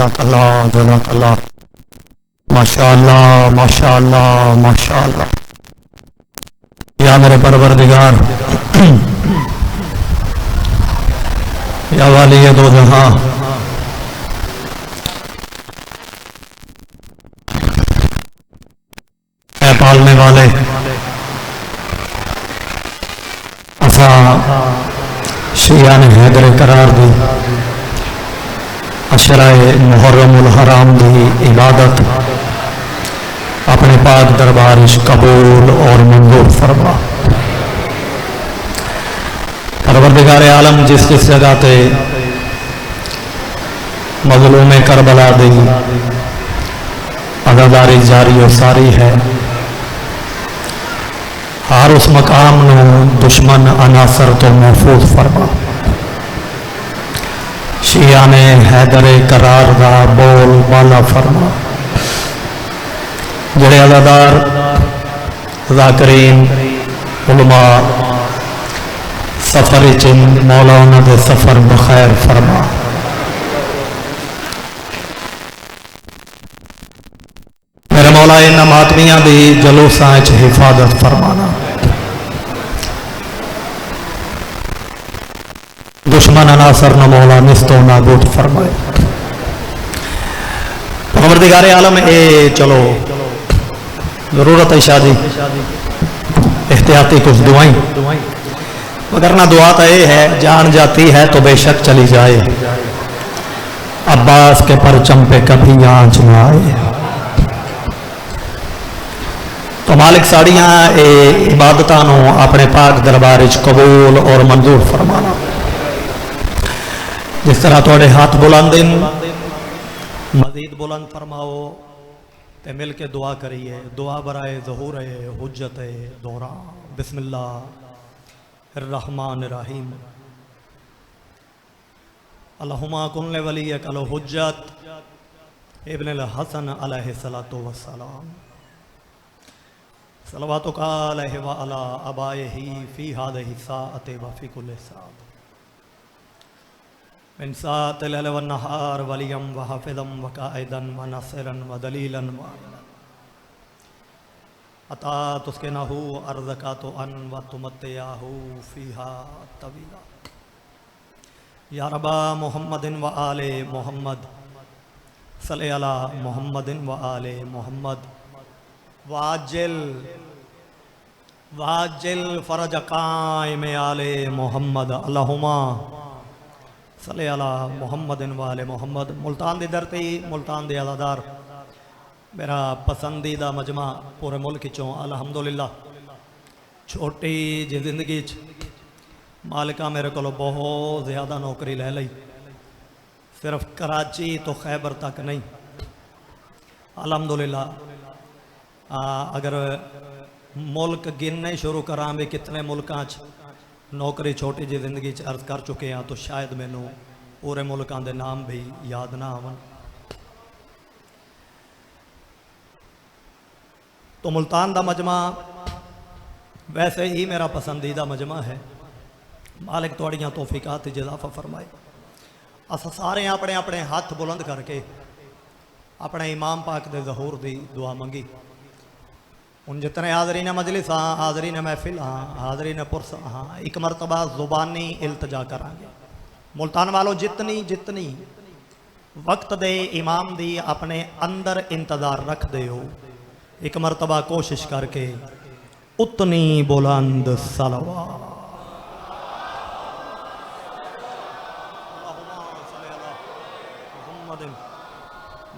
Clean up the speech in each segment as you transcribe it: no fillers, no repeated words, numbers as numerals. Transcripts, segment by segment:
जज़ाकल्लाह जज़ाकल्लाह। माशाअल्लाह माशाअल्लाह माशाअल्लाह। या मेरे परवरदिगार, या वाली दो जहां, ऐ पालने वाले, असा शिया ने हैदर करार दी अशराए मुहर्रमुल हराम दी इबादत अपने पाक दरबार कबूल और मंजूर फरमा। परवरदिगार आलम जिस जिस जगह पे मज़लूम करबला दी अदादारी जारी और सारी है, हर उस मकाम नू दुश्मन अनासर तो महफूज फरमा। शिया ने हैदरे करार दा बोल बाला फरमा। जड़े अदादार ज़ाकरीन उलमा सफर चिंद मौला उन्होंने सफर बखैर फरमा। मेरे मौला इन्हां मातमियां दी जलूसां च हिफाजत फरमाना। दुश्मन अनासर न मौला निस्तो नाबूद फरमाए। परवरदिगार आलम ए चलो जरूरत है शादी एहतियाती कुछ दुआई, मगर ना दुआ तो ये है जान जाती है तो बेशक चली जाए, अब्बास के परचम पे कभी आंच न आए। तो मालिक साड़ियां इबादतां नूं अपने पाक दरबार कबूल और मंजूर फरमाना। जिस तरह थोड़े हाथ बुलंद मजीद बुलंद फरमाओ ते मिल के दुआ करिए। दुआ बराए ज़हूर हुज्जत दोहरा। बिस्मिल्लाह रहमान रहीम। अल्लाहुम्मा कुन ले वलियक अल हुज्जत इब्न अल हसन अलैहिस्सलातु वस्सलाम सलवातुका अलैहि व अला अबाइही फी हादिही साअति व फी कुल्लि साअत मिन साअतिल लैल वन नहार वलियम व हाफिज़म व काइदन व नासिरन व दलीलन व अता तुस्किनहु अर्ज़कातु अन व तुमत्तियाहु फीहा तवीला। या रब्बा मुहम्मदिन व आले मुहम्मद सल्लि अला मुहम्मदिन व आले मुहम्मद वाजिल वाजिल फरज कायम आले मुहम्मद अल्लाहुम्मा सल्लि अला मुहम्मदिन व आले मुहम्मद। मुल्तान दी धरती, मुल्तान दे अज़ादार, मेरा पसंदीदा मजमा पूरे मुल्क चों अल्हम्दुलिल्लाह। छोटी जी जिंदगी मालिका मेरे को बहुत ज़्यादा नौकरी ले ली, सिर्फ कराची तो खैबर तक नहीं। अल्हम्दुलिल्लाह अगर मुल्क गिनने शुरू करा भी कितने मुल्कां नौकरी छोटी जी जिंदगी अर्ज कर चुके हैं तो शायद मैनू पूरे मुल्कां दे नाम भी याद ना आवन। तो मुल्तान दा मजमा वैसे ही मेरा पसंदीदा मजमा है। मालिक तुहाड़ियां तौफीकात इजाफा फरमाए। अस सारे अपने अपने हाथ बुलंद करके अपने इमाम पाक दे ज़हूर दी दुआ मंगी। उन जितने हाज़रीन मजलिस हाँ, हाज़रीन महफिल हाँ, हाज़रीन पुरस हाँ, एक मरतबा ज़ुबानी इल्तजा करांगे। मुल्तान वालों जितनी जितनी वक्त दे इमाम दी अपने अंदर इंतज़ार रख दे हो, एक मरतबा कोशिश करके उतनी बुलंद सलवात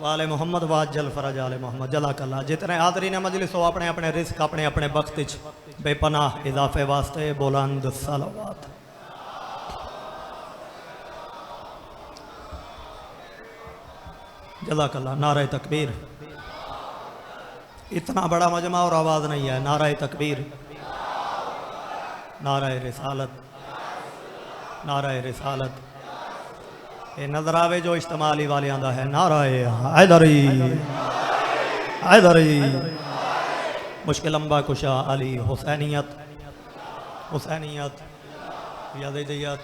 वाले मोहम्मद वाजल फरज आले मोहम्मद जलाकल्ला। जितने हाज़रीन मजलिस हो अपने अपने रिस्क अपने अपने वक्त बेपनाह इजाफे वास्ते बुलंद सलवात। जज़ाकल्लाह। नारे तकबीर। इतना बड़ा मजमा और आवाज़ नहीं है। नारे तकबीर, नारे रिसालत, नारे रिसालत। ये नजर आवे जो इस्तेमाली वाले आंदा है नाराए हैदरी हैदरी। मुश्किल अम्बा कुशा अली हुसैनियत हुसैनियत यज़ीदियत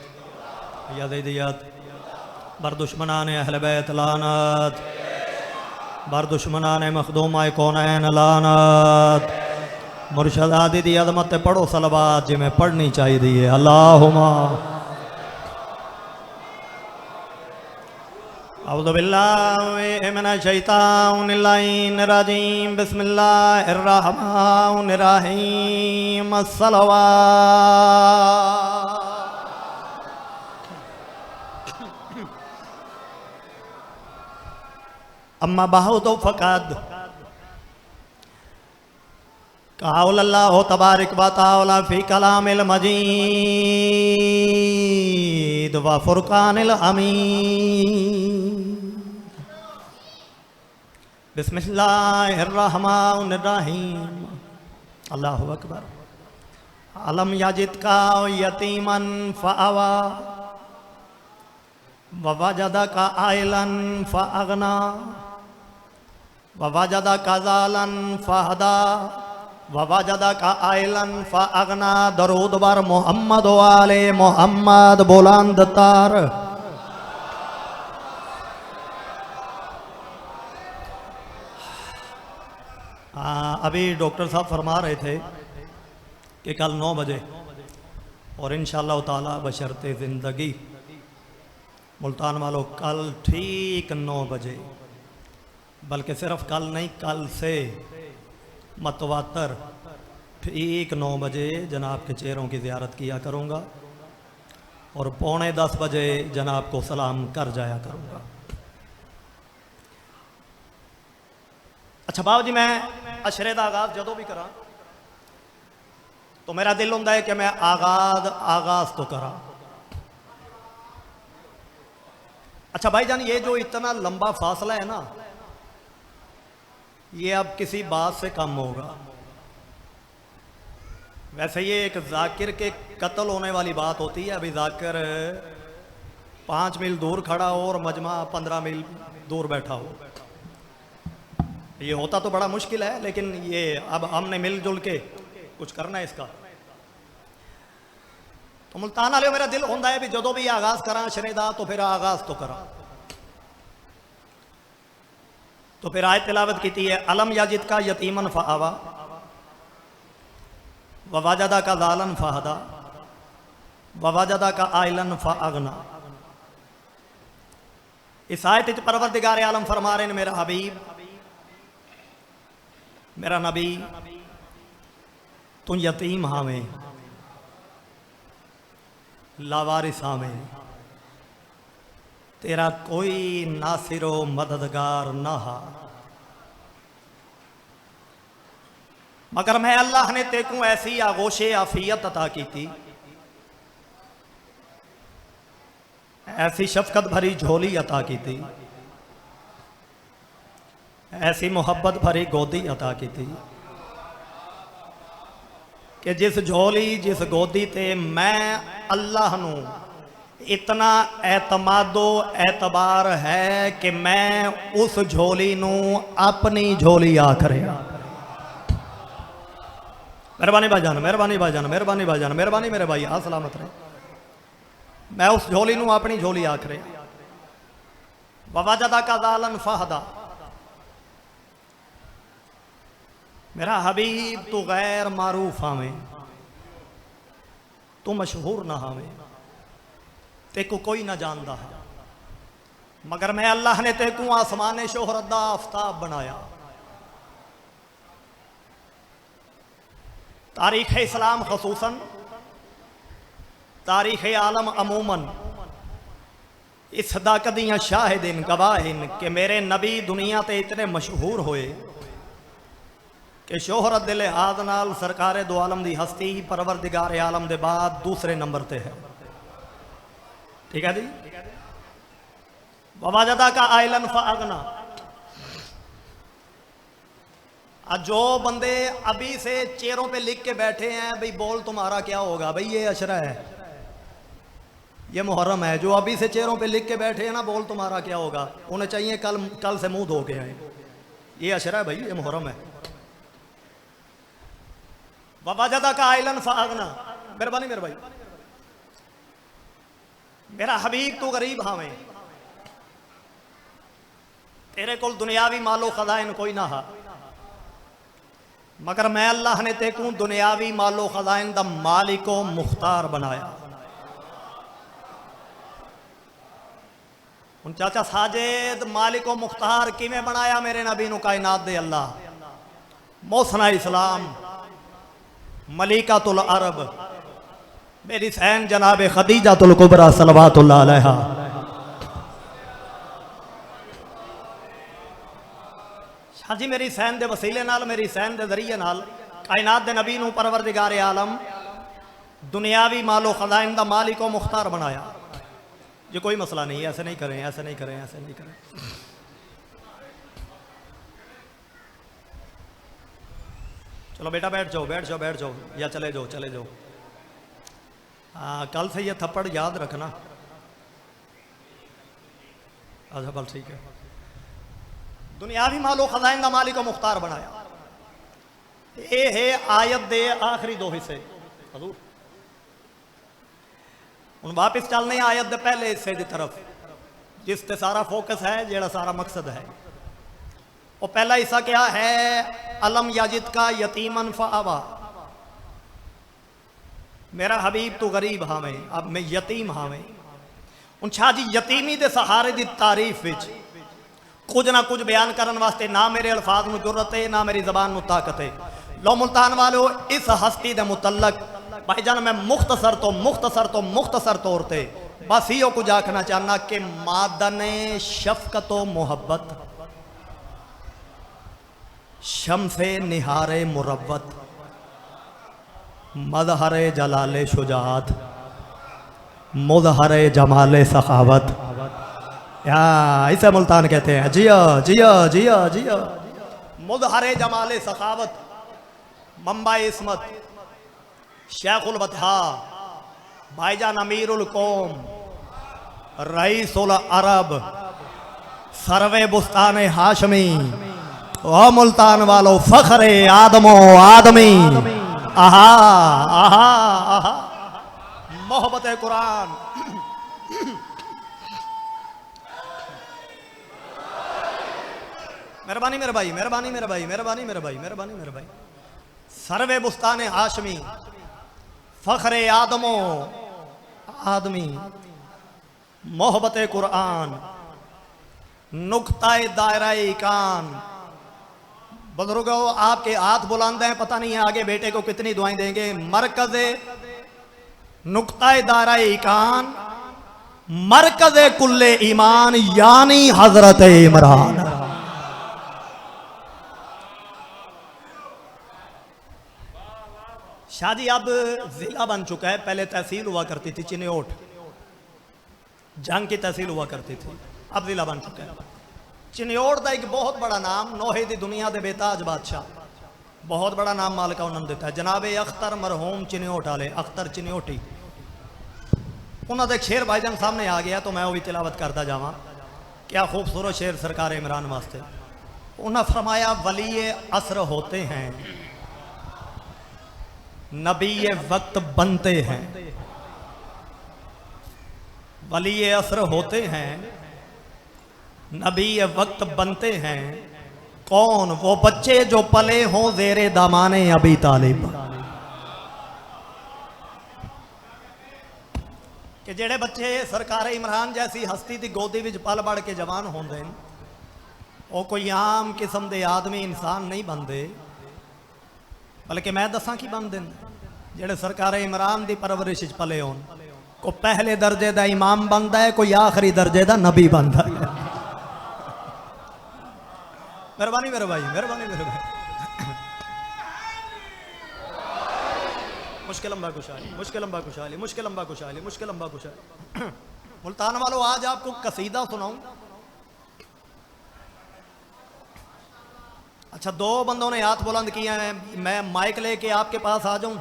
यज़ीदियत बर दुश्मनान अहल बैत लानत, बर दुश्मनान मखदूमा कौनैन लानत। मुर्शद आदि दी अजमत पढ़ो सलवात जिमें पढ़नी चाहिए। अल्लाहुम्मा अऊज़ु बिल्लाहि मिनश शैतानिर रजीम। बिस्मिल्लाहिर रहमानिर रहीम। अस्सलावात। अम्मा बअद फ़क़द क़ाल अल्लाहु तबारक व तआला फ़ी कलामिल मजीद व फ़ुरक़ानिल हमीद। बिस्मिल्लाहिर रहमानिर रहीम। अल्लाहु अकबर। अलम यजिदका यतीमन फ़अवा ववजदका आइलन फ़अगना ववजदका ज़ालन फ़हदा ववजदका आइलन फ़अगना। दरूद बर मोहम्मद वाले मोहम्मद बुलंद तार। अभी डॉक्टर साहब फरमा रहे थे कि कल 9 बजे और इंशाअल्लाह ताला बशर्ते ज़िंदगी मुल्तान वालों कल ठीक 9 बजे, बल्कि सिर्फ कल नहीं कल से मतवातर ठीक 9 बजे जनाब के चेहरों की ज़ियारत किया करूँगा और 9:45 बजे जनाब को सलाम कर जाया करूँगा। अच्छा बाबू जी, मैं अशरे का आगाज़ जदों भी करा तो मेरा दिल होता है कि मैं आगाज़ तो करा। अच्छा भाईजान, ये जो इतना लंबा फासला है ना, ये अब किसी बात से कम होगा। वैसे ये एक जाकिर के कत्ल होने वाली बात होती है। अभी जाकिर 5 मील दूर खड़ा हो और मजमा 15 मील दूर बैठा हो, ये होता तो बड़ा मुश्किल है, लेकिन ये अब हमने मिलजुल के कुछ करना है इसका। तो मुल्तान वाले मेरा दिल होता है भी जो भी आगाज करा अशरे दा तो फिर आगाज तो करा। तो फिर आयत तिलावत की है, अलम याजिद का यतीमन फ़आवा ववाजदा का ज़ालन फ़हदा ववाजदा का आइलन फ़अगना। इस आयत परवरदिगार आलम फरमा रहे हैं, मेरा हबीब मेरा नबी तू यतीम हावे लावारिस हावे, तेरा कोई नासिरो मददगार ना हा, मगर मैं अल्लाह ने तेकू ऐसी आगोशे आफियत अता की थी, ऐसी शफकत भरी झोली अता की थी, ऐसी मोहब्बत भरी गोदी अता की थी कि जिस झोली जिस गोदी ते मैं अल्लाह नू इतना एतमादो एतबार है कि मैं उस झोली नू अपनी झोली आख रहा। मेहरबानी भाईजान, मेहरबानी भाईजान, मेहरबानी भाईजान, मेहरबानी मेरे भाई, आ सलामत रहे। मैं उस झोली नू अपनी झोली आख रहा। ववाजदा का ज़ालन फ़हदा, मेरा हबीब तू गैर मारूफ हावे, तू मशहूर ना हावे, तेको कोई ना जानदा है, मगर मैं अल्लाह ने तेकू आसमान शोहरत दा आफताब बनाया। तारीख इस्लाम खसूसन, तारीख आलम अमूमन इस सदाकत दियां शाहिदिन गवाहिन कि मेरे नबी दुनिया ते इतने मशहूर होए कि शोहरत दे लिहाज नाल सरकारे दो आलम दी हस्ती परवरदिगार आलम दे बाद दूसरे नंबर ते है। ठीक है जी। ववाजदा का आइलन फ़अगना, जो बंदे अभी से चेहरों पे लिख के बैठे हैं भाई बोल तुम्हारा क्या होगा, भाई ये अशरा है, ये मुहर्रम है, जो अभी से चेहरों पे लिख के बैठे हैं ना बोल तुम्हारा क्या होगा, उन्हें चाहिए कल से मुंह धो के आए। ये अशरा है भाई, ये मुहर्रम है। ववाजदा का आइलन फ़अगना, मेहरबानी मेरे भाई, मेरा हबीब तो गरीब हावे, तेरे को दुनियावी मालो खजाइन कोई ना हा, मगर मैं अल्लाह ने तेकू दुनियावी मालो खजाइन दा मालिको मुख्तार बनाया। उन चाचा साजिद मालिको मुख्तार किमें बनाया मेरे नबी नु कायनात दे अल्लाह? मौसना इस्लाम मलिकातुल अरब मेरी सैन जनाब खदीजातुल कुबरा सलवातुल्लाह अलैहा। हाँ जी, मेरी सैन दे वसीले नाल, मेरी सैन दे जरिए नाल कायनात दे नबी नू परवरदिगार आलम दुनियावी मालो खजाइन दा मालिको मुख्तार बनाया। ये कोई मसला नहीं है, ऐसे नहीं करें, ऐसे नहीं करें, ऐसे नहीं करें। चलो बेटा बैठ जाओ, बैठ जाओ, बैठ जाओ, या चले जाओ, चले जाओ। कल से ये थप्पड़ याद रखना। अच्छा बल ठीक है। दुनियावी मालो खजाइन दा मालिको मुख्तार बनाया। ये है आयत दे आखिरी दो हिस्से। हजूर हुण वापिस चलने आयत दे पहले हिस्से की तरफ, जिस ते सारा फोकस है, जेड़ा सारा मकसद है। वो पहला हिस्सा क्या है? अलम याजिद का यतीमन फ़आवा, मेरा हबीब तू गरीब हावे, अब मैं यतीम हावे। उन शाह जी यतीमी दे सहारे दी तारीफ विच कुछ ना कुछ बयान करने वास्ते ना मेरे अल्फाज में जरूरत है, ना मेरी जबान में ताकत है। लो मुल्तान वालो, इस हस्ती दे मुतल्लक भाईजान मैं मुख्तसर तौर पे बस यो कुछ आखना चाहना कि मादने शफकत व मोहब्बत, शम्से निहारे मुरव्वत, मजहरे जलाले शुजात, मुजहरे जमाले सखावत, या इसे मुल्तान कहते हैं। जिया जिया जिया जिया। मुजहरे जमाले सखावत, मंबा इस्मत, शेखुल बतहा, भाईजान अमीरुल कौम, रईसुल अरब, सरवे बुस्तान हाशमी, ओ मुल्तान वालो फखरे आदमो आदमी, आहा आहा आहा, मोहब्बत कुरान। मेहरबानी मेरे भाई, मेहरबानी मेरे भाई, मेहरबानी मेरे भाई, मेहरबानी मेरे भाई। सरवे बुस्तान हाशमी, फखरे आदमो आदमी, मोहब्बत कुरान, नुक्ताए दायरा कान। बुजुर्गों आपके हाथ बुलंद हैं, पता नहीं है आगे बेटे को कितनी दुआएं देंगे। मरकज नुक्ताए दायरा कान, मरकज कुल्ले ईमान यानी हजरत इमरान। शादी अब जिला बन चुका है, पहले तहसील हुआ करती थी चिन्योट, जंग की तहसील हुआ करती थी, अब जिला बन चुका है। चिन्योट का एक बहुत बड़ा नाम नोहे दी दुनिया के बेताज बादशाह, बहुत बड़ा नाम मालिका उन्होंने दिता है, जनाबे अख्तर मरहूम चिन्योट वाले, अख्तर चिन्योटी। उन्होंने एक शेर भाईजान सामने आ गया तो मैं वो भी तिलावत करता जावा। क्या खूबसूरत शेर सरकार इमरान वास्ते। उन्होंने फरमाया वली असर होते हैं, नबी वक्त बनते हैं। वली असर होते हैं, नबी वक्त बनते हैं। कौन? वो बच्चे जो पले हों ज़ेरे दामाने अबी तालिब, कि जेड़े बच्चे सरकार इमरान जैसी हस्ती की गोदी विच पल बढ़ के जवान होंदे, वो कोई आम किस्म के आदमी इंसान नहीं बनते, बल्कि मैं दसा की बनते जेड़े सरकार इमरान की परवरिश पले होन। को पहले दर्जे का इमाम बनता है, कोई आखिरी दर्जे का नबी बनता है। मेहरबानी मेरे भाई, मेहरबानी मेरे भाई। मुश्किल लंबा खुशहाली, मुश्किल लंबा खुशहाली, मुश्किल लंबा खुशहाली, मुश्किल लंबा खुशहाली। मुल्तान वालों आज आपको कसीदा सुनाऊं। अच्छा, दो बंदों ने हाथ बुलंद किया है, मैं माइक लेके आपके पास आ जाऊं?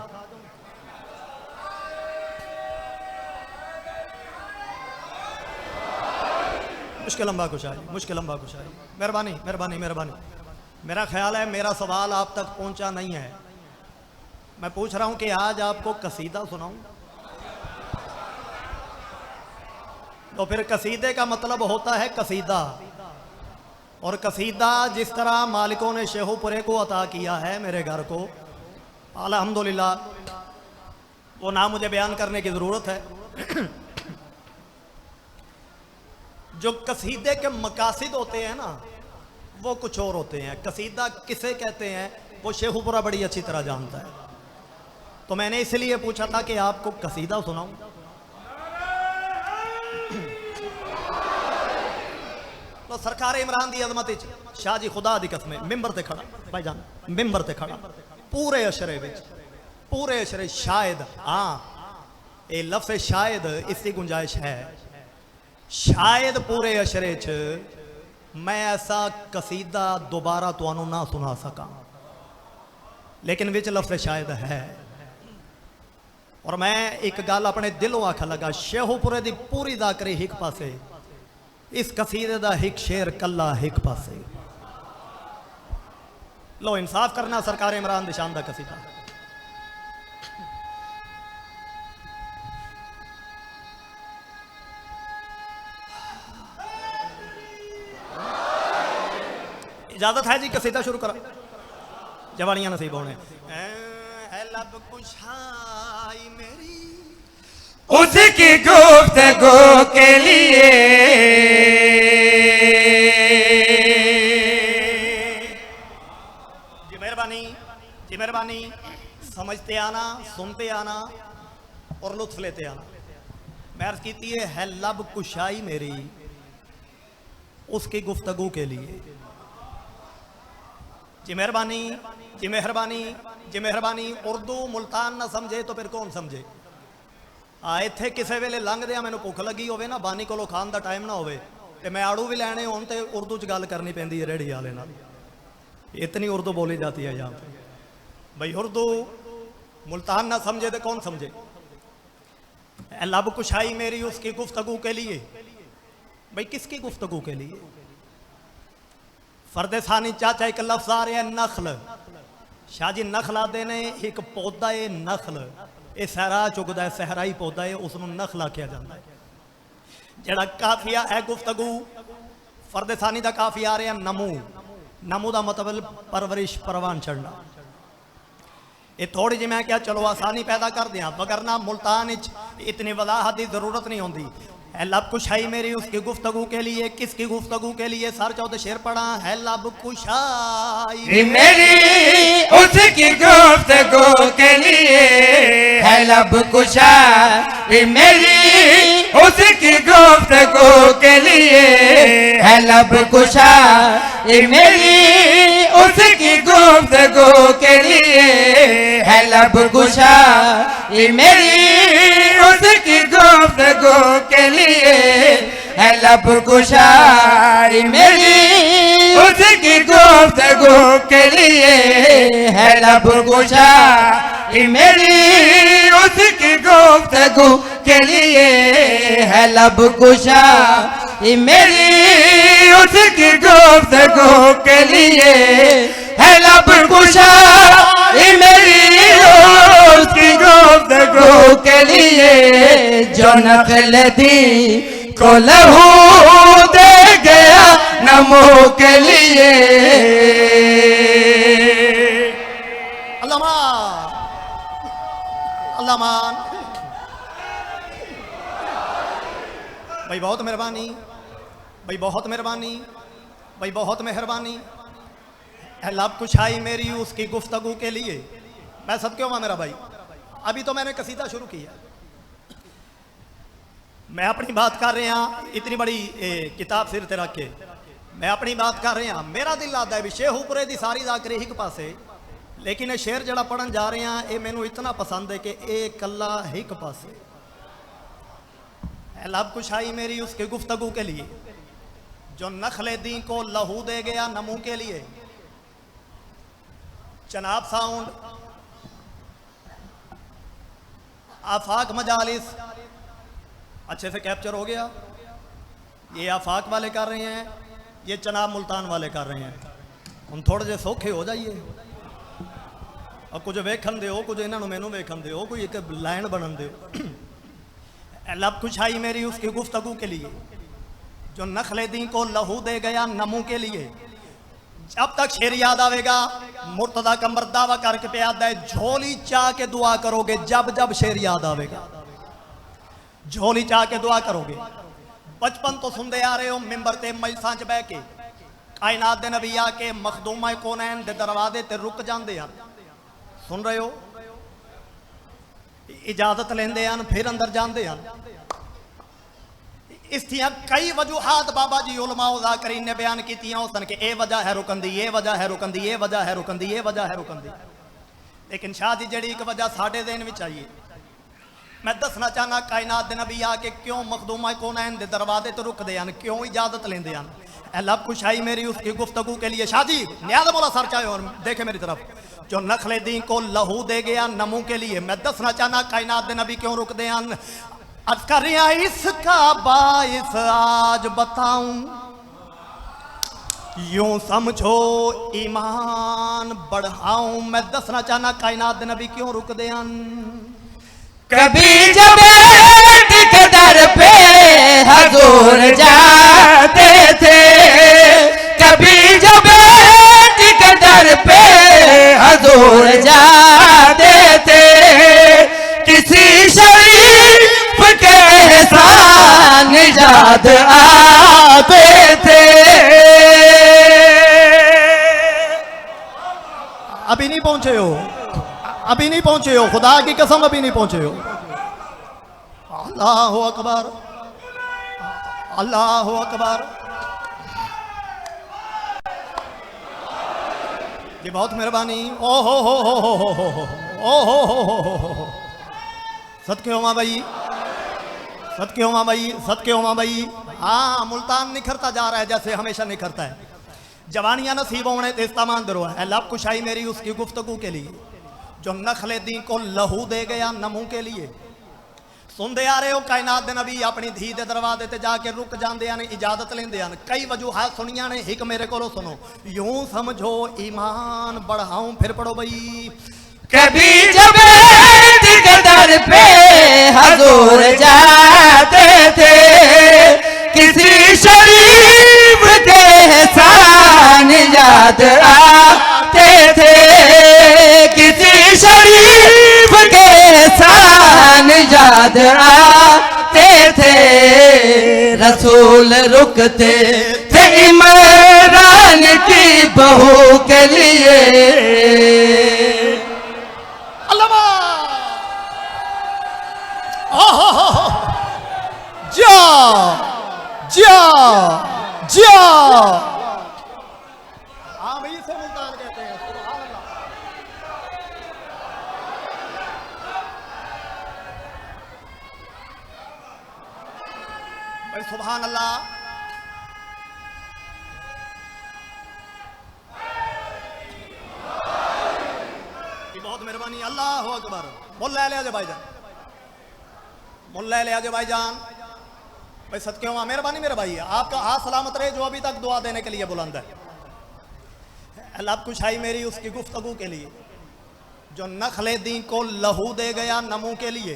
मुश्किल लंबा खुशहाली, मुश्किल लंबा खुशहाली। मेहरबानी मेहरबानी मेहरबानी। मेरा ख्याल है मेरा सवाल आप तक पहुंचा नहीं है। मैं पूछ रहा हूं कि आज आपको कसीदा सुनाऊं। तो फिर कसीदे का मतलब होता है कसीदा। और कसीदा जिस तरह मालिकों ने शेखुपुरे को अता किया है मेरे घर को, अल्हम्दुलिल्लाह, वो नाम मुझे बयान करने की ज़रूरत है। जो कसीदे के मकासिद होते हैं ना, वो कुछ और होते हैं। कसीदा किसे कहते हैं वो शेखुपुरा बड़ी अच्छी तरह जानता है। तो मैंने इसलिए पूछा था कि आपको कसीदा सुनाऊं। तो सरकार इमरान दी अजमत शाह जी खुदा दी कसम मिंबर ते खड़ा भाईजान, मिंबर ते खड़ा पूरे अशरे विच, पूरे अशरे शायद, हाँ ये लफ्ज़ शायद इसकी गुंजाइश है, शायद पूरे अशरे च मैं ऐसा कसीदा दोबारा तुहानू ना सुना सका, लेकिन विच लफ्ज़ शायद है। और मैं एक गल अपने दिलों आख लगा, शेखुपुरे दी पूरी जाकरी हिक पासे, इस कसीदे दा हिक शेर कला हिक पासे। लो इंसाफ करना, सरकार इमरान दी शान दा कसीदा। इजाजत है जी, कसीदा शुरू करा, जवानियां नसीब होने। लब कुशाई मेरी उसकी गुफ्तगू के लिए, जी मेहरबानी, जी मेहरबानी, समझते आना, सुनते आना और लुत्फ लेते आना। मैं अर्ज कीती है लब कुशाई मेरी उसकी गुफ्तगू के लिए। जी मेहरबानी, जी मेहरबानी, जी मेहरबानी। उर्दू मुल्तान ना समझे तो फिर कौन समझे। इत्थे किसी वेले लंघदे मैनू भुख लगी होवे ना, बानी कोलों खान का टाइम ना होवे ते मैं आड़ू भी लैने होण ते उर्दू च गल करनी पैंदी है रेहड़ी वाले नाल। इतनी उर्दू बोली जाती है यहाँ पे। भाई उर्दू मुल्तान ना समझे तो कौन समझे। लब कुशाई मेरी उसकी गुफ्तगू के लिए। भाई किसकी गुफ्तगू के लिए। फर्दे सानी चाचा एक लफ्ज आ रहा है नखल। शाह जी नखल आते ने एक पौधा है नखल, ये सहरा चुगदा है, सहराई पौधा है, उसनू नखल आख्या जाता है। जड़ा काफिया है गुफ्तगू, फर्दे सानी का काफिया आ रहा है नमू। नमू का मतलब परवरिश, परवान चढ़ना। ये थोड़ी जी मैं क्या चलो आसानी पैदा कर दिया, मगर ना मुल्तान इतनी वजाहत की जरूरत नहीं होती। लब कुशाई मेरी उसकी गुफ्तगू के लिए। किसकी गुफ्तगू के लिए। सर चौथे शेर पढ़ा है लब कुशाई मेरी उसकी गुफ्तगू के लिए, है लब कुशाई मेरी उसकी गुफ्तगू के लिए, है लब कुशाई मेरी उसकी गुफ्तगू के लिए, है लब कुशाई मेरी उसकी गुफ्तगू के लिए, है लब कुशाई मेरी उसकी गुफ्तगू के लिए, है लब कुशाई मेरी उसकी गुफ्तगू के लिए, है लब कुशाई मेरी उसकी गुफ्तगू के लिए, है लब कुशाई मेरी उसकी गुफ्तगू के लिए, जो नखल दी को लहू दे गया नमो के लिए। अल्लाह अल्लाह भाई बहुत मेहरबानी, भाई बहुत मेहरबानी, भाई बहुत मेहरबानी। लब कुशाई मेरी उसकी गुफ्तगू के लिए। मैं सब क्यों मेरा भाई, अभी तो मैंने कसीदा शुरू किया, मैं अपनी बात कर रहा। इतनी बड़ी किताब सिर ते रख के मैं अपनी बात कर रहा। मेरा दिल आता है भी शेखुपुरे की सारी जाकरी एक पासे, लेकिन ये शेर जड़ा पढ़न जा रहे हैं ये मैनू इतना पसंद है कि ये कला एक पासे। लब कुशाई मेरी उसकी गुफ्तगू के लिए, जो नखले दी को लहू दे गया नमू के लिए। चनाब साउंड, आफाक मजालिस अच्छे से कैप्चर हो गया। ये आफाक वाले कर रहे हैं, ये चनाब मुल्तान वाले कर रहे हैं। हम थोड़े जे सौखे हो जाइए और कुछ वेखन दो, कुछ इन्होंने मैनू वेखन दो, कोई एक लाइन बनन दो। लब कुशाई मेरी उसकी गुफ्तगू के लिए, जो नखले दी को लहू दे गया नमू के लिए। जब तक शेर याद आवेगा, मुर्तदा कमर दावा करके पे आता है, झोली चाह के दुआ करोगे। जब जब शेर याद आवेगा, झोली चाह के दुआ करोगे। बचपन तो सुनते आ रहे हो, मिंबर ते मजलिसां च बह के कायनात दे नबी आके मखदूमा कोनैन दे दरवाजे ते रुक जाते हैं। सुन रहे हो, इजाजत लेंदे हैं, फिर अंदर जाते हैं। इसदियां कई वजूहात बाबा जी उलमा ज़ाकरीन ने बयान की सन कि ये वजह है रुकन दी, ये वजह है रुकन दी, ये वजह है रुकन दी, ये वजह है रुकन दी। लेकिन शाह जी जड़ी एक वजह साढ़े दिन में चाहिए, मैं दसना चाहना कायनात दे नबी आके क्यों मखदूमा कोनैन दे दरवाजे तो रुकते हैं, क्यों इजाजत लेंदे हैं। लब कुशाई मेरी उसकी गुफ्तगू के लिए। शाह जी न्याज बोला सर चाहे और देखे मेरी तरफ। जो नखले दी को लहू दे गया नमू के लिए, मैं दसना चाहना कायनात दे नबी क्यों रुकते हैं। अस्करिया इसका बाइस आज बताऊं, यूं समझो ईमान बढ़ाऊं। मैं दसना चाहना कायनात दे नबी क्यों रुकते हैं। कभी जब के दर पे हजूर जाते थे, कभी जब के दर पे हजूर जाते थे, किसी शरीफ के एहसान याद आते थे। अभी नहीं पहुंचे हो, अभी नहीं पहुंचे हो, खुदा की कसम अभी नहीं पहुंचे हो। अल्लाह अकबर, अल्लाह अकबर। जी बहुत मेहरबानी। ओ हो सदके हो माँ भाई, सदके हो माँ भाई, सदके हो माँ भाई। हाँ, मुल्तान निखरता जा रहा है जैसे हमेशा निखरता है। जवानियां नसीब होने ते इस्तामान दरो है। लब कुशाई मेरी उसकी गुफ्तगू के लिए। जो नखले दी को लहू दे गया नमू के लिए। सुनते आ रहे हो, कायनात दे नबी अपनी धी दे दरवाजे ते जाके रुक जाते हैं, इजाजत लेंदे हैं। कई वजूहात सुनिया ने, एक मेरे को सुनो। यूं समझो ईमान बढ़ाऊं, फिर पढ़ो भाई। कभी जब दर पे हजूर जाते थे, किसी शरीफ के एहसान याद आते थे, किसी शरीफ के एहसान याद आते थे। रसूल रुकते थे इमरान की बहू के लिए। जा जा जा। हाँ भाई, इसे मुल्तान कहते हैं। सुभान अल्लाह। भाई सुभान अल्लाह। बहुत मेहरबानी। अल्लाह अकबर। मुल्ला ले आजा भाईजान, मुल्ला ले आजा भाईजान। भाई सदके हो, मेहरबानी मेरे भाई, आपका हाथ सलामत रहे जो अभी तक दुआ देने के लिए बुलंद है। लब कुशाई मेरी उसकी गुफ्तगू के लिए। जो नखले दी को लहू दे गया नमू के लिए।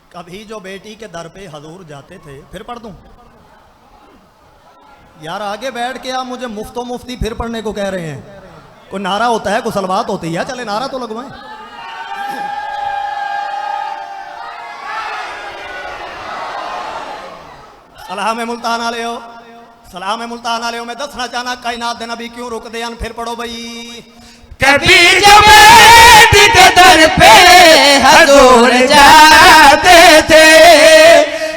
कभी जो बेटी के दर पे हजूर जाते थे, फिर पढ़ दूं यार, आगे बैठ के आप मुझे मुफ्तो मुफ्ती फिर पढ़ने को कह रहे हैं। कोई नारा होता है, कोई सलवात होती है, चले नारा तो लगवाएं। सलाम मुल्तान आले हो, सलाम मुल्तान आले हो। मैं दसना चाहना कायनात दे नबी क्यों रुकते हैं, फिर पढ़ो भाई। कभी जब के दर पे हजूर जाते थे,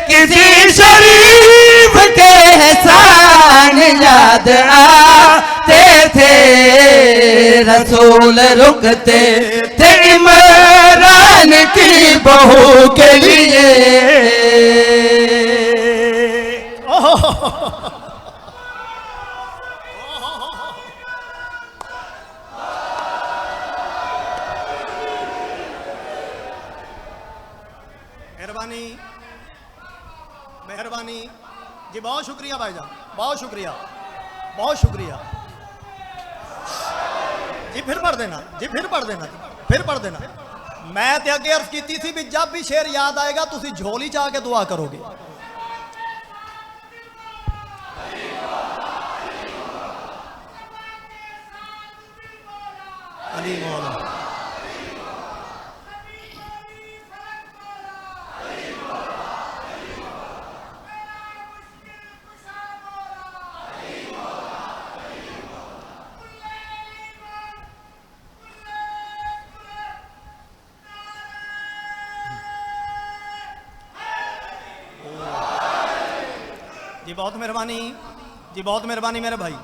किसी शरीफ के एहसान याद आते थे। रसूल रुकते थे इमरान की बहू के लिए। मेहरबानी मेहरबानी जी, बहुत शुक्रिया भाईजान, बहुत शुक्रिया, बहुत शुक्रिया जी। फिर पढ़ देना जी, फिर पढ़ देना जी, फिर पढ़ देना। मैं ते अगे अर्ज की थी भी जब भी शेर याद आएगा तुसी झोली चाह के दुआ करोगे। अली मौला। जी बहुत मेहरबानी, जी बहुत मेहरबानी मेरे भाई,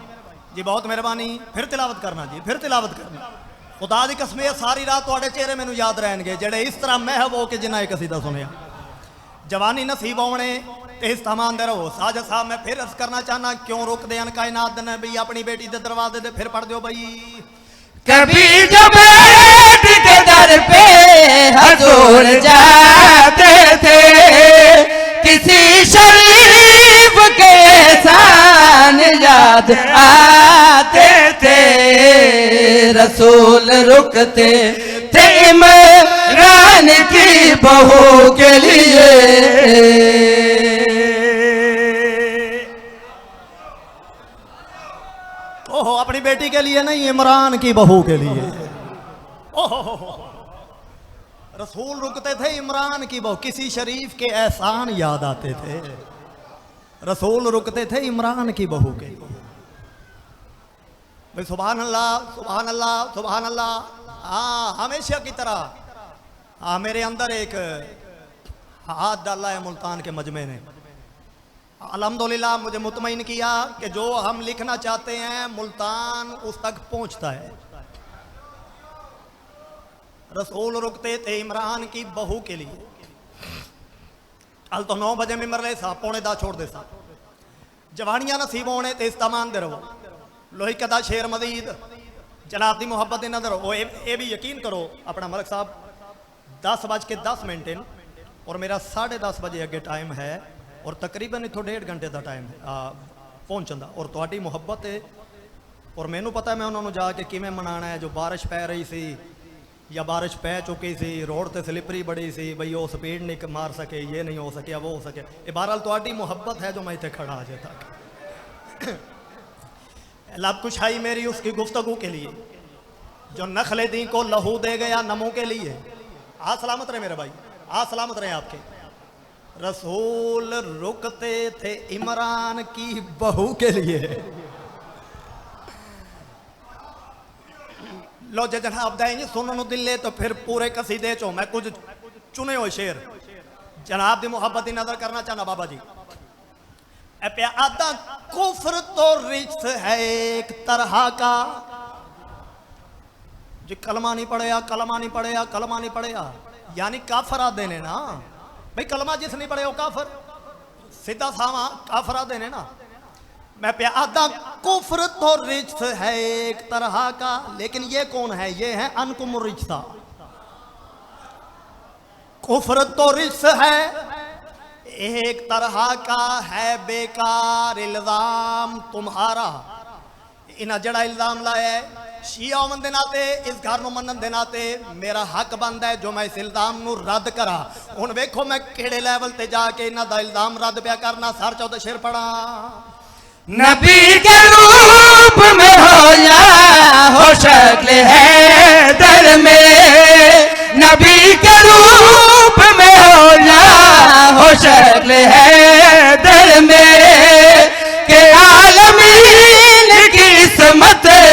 जी बहुत मेहरबानी। फिर तिलावत करना जी, फिर तिलावत करना। खुदा दी कसम है सारी रात तुहाडे चेहरे मैनू याद रहणगे जेड़े इस तरह महब हो के जिन्ना एक कसीदा सुनिया। जवानी नसीब होने ते इस तमान दे रहो। साजिद साहब मैं फिर अर्ज करना चाहना क्यों रुकदे हैं कायनात दे नबी अपनी बेटी दे दरवाजे दे, फिर पढ़ दियो भाई। कभी जब बेटी के दर पे हजूर जाते थे, किसी शरीफ के एहसान याद आते थे, रसूल रुकते थे इमरान की बहू के लिए। ओहो अपनी बेटी के लिए नहीं, इमरान की बहू के लिए। ओहो रसूल रुकते थे इमरान की बहू, किसी शरीफ के एहसान याद आते थे। रसूल रुकते थे इमरान की बहू के लिए। भाई सुभान अल्लाह सुभान अल्लाह सुभान अल्लाह। हाँ हमेशा की तरह हाँ मेरे अंदर एक हाथ डाला है मुल्तान के मजमे ने। अल्हम्दुलिल्लाह मुझे मुतमईन किया कि जो हम लिखना चाहते हैं मुल्तान उस तक पहुंचता है। रसूल रुकते थे इमरान की बहू के लिए। कल तो 9 बजे में मरले सा, 9:45 छोड़ दे सा। जवानियां नसीब होने ते इस्तेमान दे रहो। लोही कदा शेर मजीद जनाब दी मुहब्बत दे नजर हो। ये भी यकीन करो अपना मलक साहब 10:10 और मेरा 10:30 बजे अगे टाइम है और तकरीबन इतों 1.5 घंटे का टाइम है पहुंचने का। और तुहाडी मुहब्बत है और मैनू पता है मैं उन्होंने जाके किवें मनाना है। जो बारिश पै रही सी या बारिश पै चुकी सी, रोड ते स्लिपरी बड़ी सी, बई वो स्पीड नहीं मार सके, ये नहीं हो सके, वो हो सके। ये बहरहाल तुहाडी मुहब्बत है जो मैं इतने खड़ा अजे तक। लब कुशाई मेरी उसकी गुफ्तगू के लिए जो नखले दी को लहू दे गया नमो के लिए। आ सलामत रहे मेरे भाई, आ सलामत रहे आपके। रसूल रुकते थे इमरान की बहू के लिए। लो जे जनाब देंगे सुनने दिले तो फिर पूरे कसीदे चो मैं कुछ चुने हुए शेर जनाब दी मुहब्बत की नजर करना चाहना। बाबा जी आदा कुफ्र तो रिश्त है एक तरह का। जी कलमा नहीं पढ़ेया, कलमा नहीं पढ़ेया, कलमा नहीं पढ़ेया यानी काफर आदे ने ना भाई। कलमा जिस नहीं पढ़े वो काफर, सीधा सावा काफर आदे ने ना। मैं पे आदा कुफ्र तो रिश्त है एक तरह का, लेकिन ये कौन है? ये है अनकुम रिश्ता। कुफ्र तो रिश्त है एक तरह का, है बेकार इल्जाम तुम्हारा। इन्हें जड़ा इल्जाम लाया है शिया होने दे नाते, इस घर को मनन दे नाते मेरा हक बनता है जो मैं इस इल्जाम को रद्द करा। हुण वेखो मैं केड़े लेवल ते जाके इन्हां दा इल्जाम रद्द पिया करना। सर चौदह शेर पढ़ा। नबी के रूप में हो या हो शक्ल है दर में, नबी के रूप में हो या हो शक्ल है दर में, के आलमीन की इस्मत है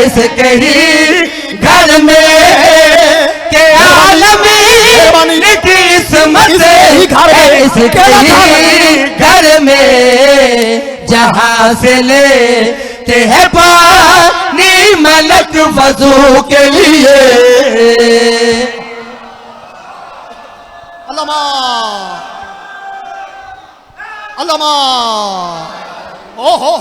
इसके ही घर में, के आलमीन की इस्मत है इसके ही घर में। जहाँ से लेते हैं पानी मलक वजू के लिए। अल्लामा अल्लामा ओ हो।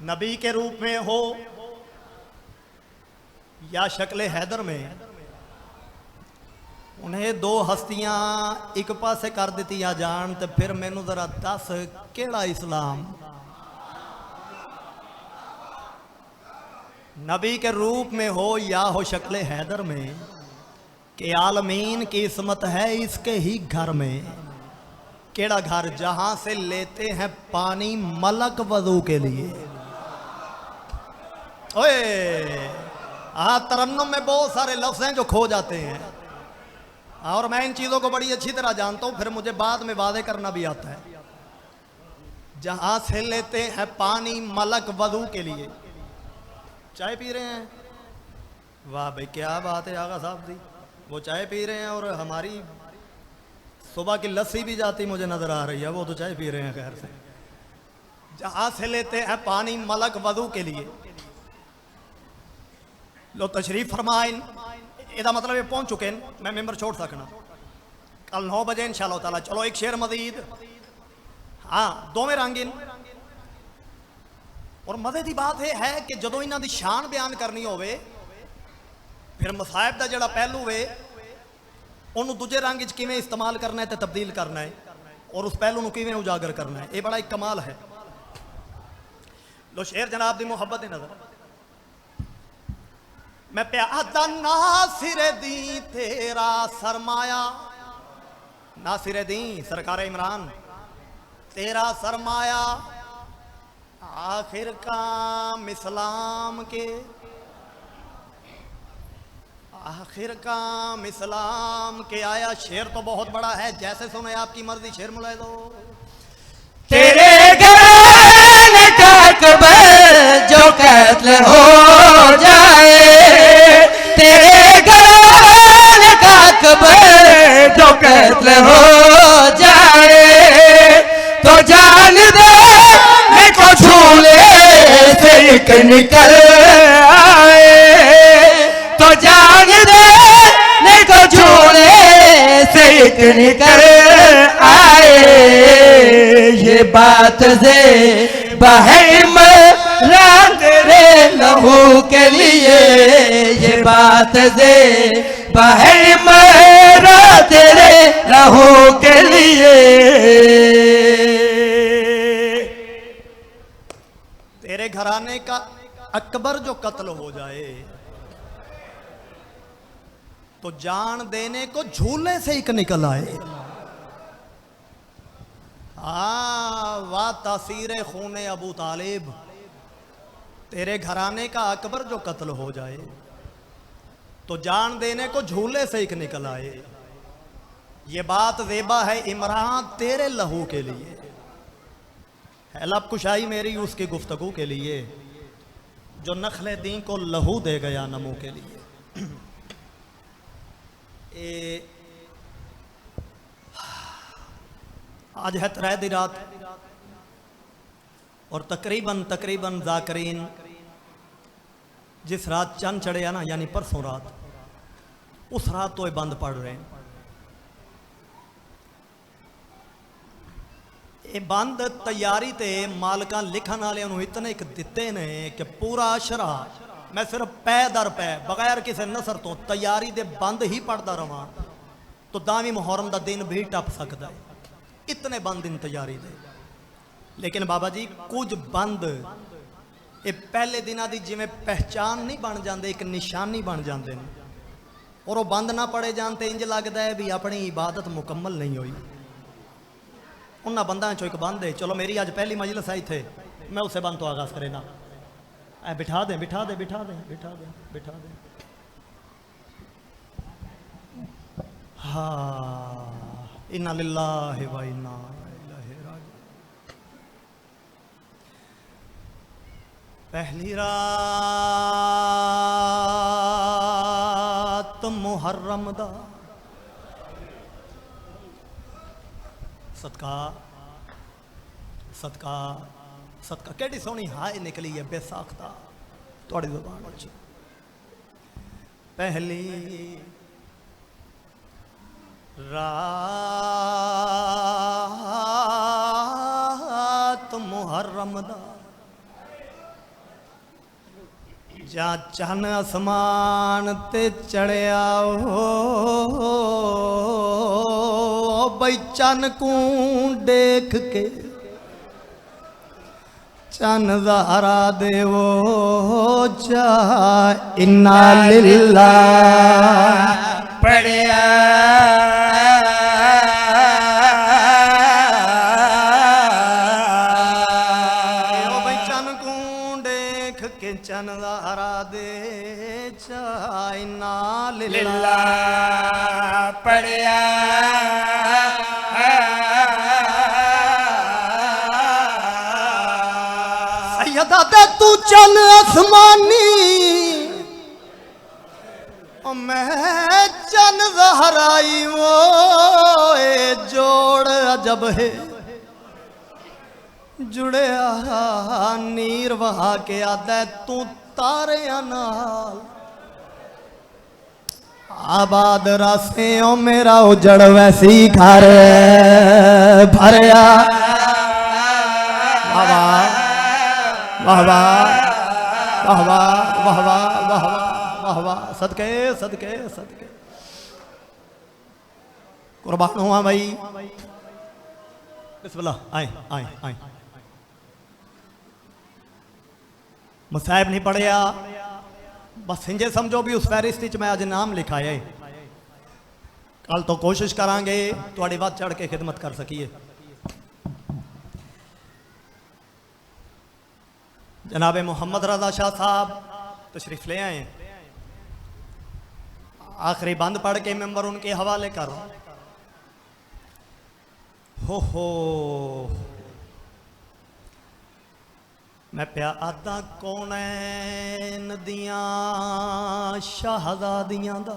नबी के रूप में हो या शक्ल हैदर में, उन्हें दो हस्तियां एक पासे कर दी जान तो फिर मैनू जरा दस केड़ा इस्लाम। नबी के रूप में हो या हो शक्ल हैदर में, कि आलमीन की इसमत है इसके ही घर में। केड़ा घर? जहां से लेते हैं पानी मलक वजू के लिए। ओए तरन्नुम में बहुत सारे लफ्ज़ हैं जो खो जाते हैं, और मैं इन चीज़ों को बड़ी अच्छी तरह जानता हूँ, फिर मुझे बाद में वादे करना भी आता है। जहां से लेते हैं पानी मलक वजू के लिए। चाय पी रहे हैं, वाह भाई क्या बात है आगा साहब दी, वो चाय पी रहे हैं और हमारी सुबह की लस्सी भी जाती मुझे नजर आ रही है, वो तो चाय पी रहे हैं। खैर से जहां से लेते हैं पानी मलक वजू के लिए। लो तशरीफ फरमाइन, इसका मतलब ये पहुंच चुके हैं, मैं मेंबर छोड़ सकना। कल 9 बजे इंशाअल्लाह ताला। चलो एक शेर मजीद, हाँ दो में रंगिन। और मजे की बात यह है कि जो इन्हों की शान बयान करनी होवे, फिर मसायब का जोड़ा पहलू है उन्होंने दूजे रंग च किवें इस्तेमाल करना है, तो तब्दील करना है, और उस पहलू को किवें उजागर करना है, ये बड़ा एक कमाल है। लो शेर जनाब की मुहब्बत है नजर। मैं प्यादा नासिर दी तेरा सरमाया, नासिर दी सरकार इमरान तेरा सरमाया, आखिर काम इस्लाम के, आखिर काम इस्लाम के आया। शेर तो बहुत बड़ा है, जैसे सुने आपकी मर्जी, शेर मुलाए दो। तेरे घराने का अकबर जो कत्ल हो जाए, तेरे घराने का अकबर जो कत्ल हो जाए, तो जान दे मैं को झूले से एक निकल आए, तो जान दे मैं को झूले से एक निकल आए। ये बात से बहम रंग रे लहू के लिए, ये बात से बहम रात रे लहू के लिए। तेरे घराने का अकबर जो कत्ल हो जाए, तो जान देने को झूले से एक निकल आए। वाह तासीर खूने अबू तालिब, तेरे घराने का अकबर जो कत्ल हो जाए, तो जान देने को झूले से एक निकल आए। ये बात ज़ेबा है इमरान तेरे लहू के लिए, है लब कुशाई मेरी उसकी गुफ्तगू के लिए, जो नखले दी को लहू दे गया नमू के लिए। आज है 3 दी रात, और तकरीबन जाकरीन जिस रात चंद चढ़े ना, यानी परसों रात, उस रात तो ये बंद पड़ रहे हैं। ये बंद तैयारी ते मालकां लिखण वालियां इतने एक दिते ने कि पूरा अशरा मैं सिर्फ पै दर पै बगैर किसी नसर तो तैयारी दे बंद ही पढ़ता रहा, तो 10वीं मुहर्रम का दिन भी टप सकता है। इतने बंद दिन तैयारी दे। लेकिन बाबा जी कुछ बंद ये पहले दिनों की जिमें पहचान नहीं बन जाते, एक निशानी बन जाते हैं, और वो बंद ना पड़े जानते इंज लगता है भी अपनी इबादत मुकम्मल नहीं हुई। उन्होंने बंदा चो एक बंद है। चलो मेरी आज पहली मजलिस आई थे, मैं उसे बंद तो आगाज करे ना, बिठा दें बिठा दें बिठा दें बिठा दें बिठा दें। हाँ इन्ना लिल्लाहि व इन्ना इलैहि राजिऊन। पहली रात मुहर्रम दा सदका सदका सदका केड़ी सोहनी हाय निकली है बेसाख्ता थोड़ी जुबान विच। पहली रात मुहर्रम दा जा चन आसमान ते चढ़िया हो, बई चन को देख के चन ज़हरा देवो जा इन्ना लिल्लाह। पढ़िया ओ भाई चन को देख के चन हरा दे चाय नाल लिल्ला पढ़िया सैयदा दे तू चल आसमानी ओ मैं चन जहराई वो ए जोड़ अजब है जुड़े नीर वहा के आदा तू तारे नाल आबाद रासे ओ मेरा उजड़ वैसी घर भरया वाह वाह वाह वाह वाह वाह वाह वाह वाह सदके सदके सदके कुर्बान हुआ भाई बिस्मिल्लाह आए आए आए मुसाहिब नहीं पढ़िया बस इंजे समझो भी उस फहरिस्त च मैं अज नाम लिखा है कल तो कोशिश करांगे थोड़ी बात चढ़ के खिदमत कर सकीए जनाब मोहम्मद रजा शाह साहब तशरीफ ले आए आखिरी बंद पढ़ के मेंबर उनके हवाले कर हो मैं प्या आदा कौन है नदियां शाहजादियां दा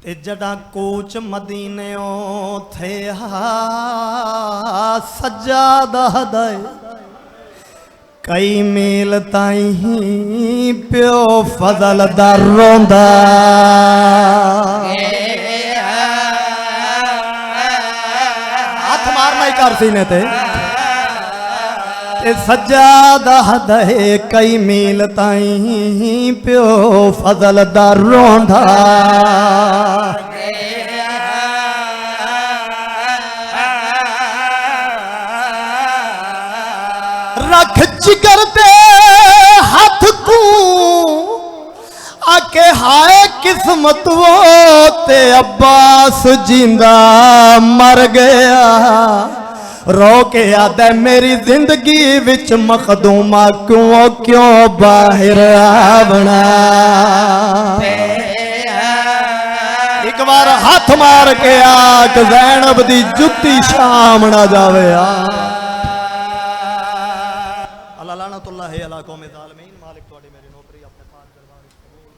ते जड़ा कोच मदीने थे सज्जादा दे कई मील ताई प्यो फजल दा रोंदा हाथ मारना ही कर सीने ते सज्जादा दे कई मील ताई प्यो फजल दा रोंदा रख जिगर दे हाथ को आके हाय किस्मत वो ते अब्बास जिंदा मर गया रो के आदा मेरी जिंदगी विच मखदूमा क्यों क्यों बाहर आवना एक बार हाथ मार के आक ज़ैनब दी जुत्ती शाम ना जावे अल्लाह लानतुल्लाह अला कौम ज़ालिमीन मालिक तुहाडी मेरी नौकरी अपने पाक दरबार विच कबूल